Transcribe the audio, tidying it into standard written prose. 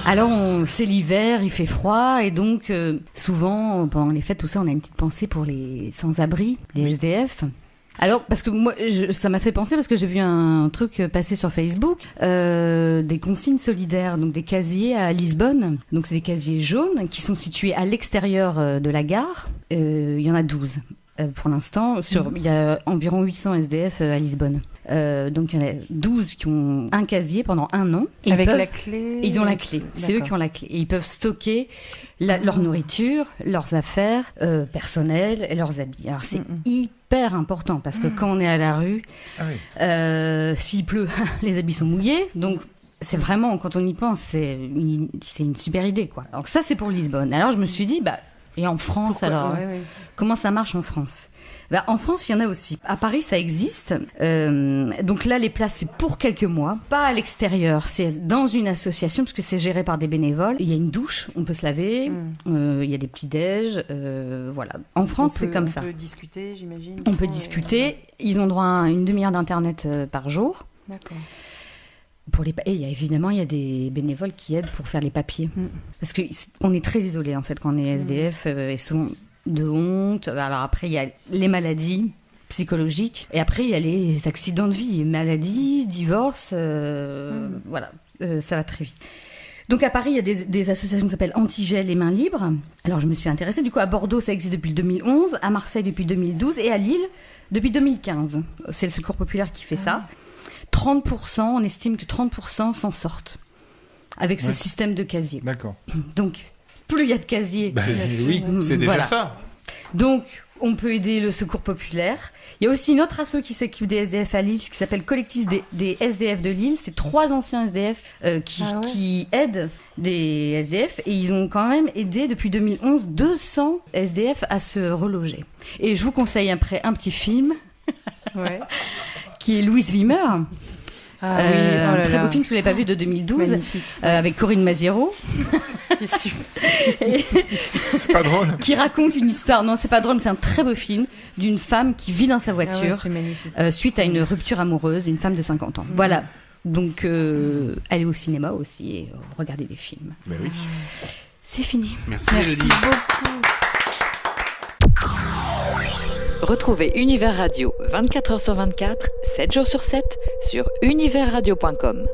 Alors, c'est l'hiver, il fait froid, et donc, souvent, pendant les fêtes, tout ça, on a une petite pensée pour les sans-abri, les SDF. Alors, parce que moi, ça m'a fait penser, parce que j'ai vu un truc passer sur Facebook, des consignes solidaires, donc des casiers à Lisbonne. Donc, c'est des casiers jaunes qui sont situés à l'extérieur de la gare. Il y en a 12. Pour l'instant, il y a environ 800 SDF à Lisbonne. Donc il y en a 12 qui ont un casier pendant 1 an. Et avec la clé. Ils ont la clé. C'est eux qui ont la clé. Et ils peuvent stocker leur nourriture, leurs affaires personnelles et leurs habits. Alors c'est hyper important parce que quand on est à la rue, s'il pleut, les habits sont mouillés. Donc c'est vraiment, quand on y pense, c'est une super idée, quoi. Donc ça, c'est pour Lisbonne. Alors je me suis dit, et en France, comment ça marche en France ? En France, il y en a aussi. À Paris, ça existe. Donc là, les places, c'est pour quelques mois, pas à l'extérieur. C'est dans une association, parce que c'est géré par des bénévoles. Il y a une douche, on peut se laver. Il y a des petits déj. Voilà. En France, c'est comme ça. On peut discuter, j'imagine. On peut discuter. Ils ont droit à une demi-heure d'internet par jour. D'accord. Et il y a des bénévoles qui aident pour faire les papiers. Parce qu'on est très isolé en fait quand on est SDF, et souvent de honte. Alors après, il y a les maladies psychologiques, et après il y a les accidents de vie, maladies, divorces, voilà, ça va très vite. Donc à Paris, il y a des associations qui s'appellent Antigel et Mains Libres. Alors je me suis intéressée. Du coup, à Bordeaux, ça existe depuis 2011, à Marseille depuis 2012, et à Lille depuis 2015. C'est le Secours Populaire qui fait ça. 30%, on estime que 30% s'en sortent avec ce système de casier. D'accord. Donc, plus il y a de casiers... c'est déjà ça. Donc, on peut aider le Secours Populaire. Il y a aussi une autre asso qui s'occupe des SDF à Lille, qui s'appelle Collectif des SDF de Lille. C'est 3 anciens SDF qui aident des SDF, et ils ont quand même aidé depuis 2011 200 SDF à se reloger. Et je vous conseille après un petit film... qui est Louise Wimmer. Un très beau film, si vous ne l'avez pas vu, de 2012, avec Corinne Maziero. C'est pas drôle. Qui raconte une histoire, non c'est pas drôle, mais c'est un très beau film d'une femme qui vit dans sa voiture suite à une rupture amoureuse, une femme de 50 ans. Voilà, donc allez au cinéma aussi et regardez des films. Ben oui. C'est fini. Merci beaucoup. Retrouvez Univers Radio 24h sur 24, 7 jours sur 7 sur universradio.com.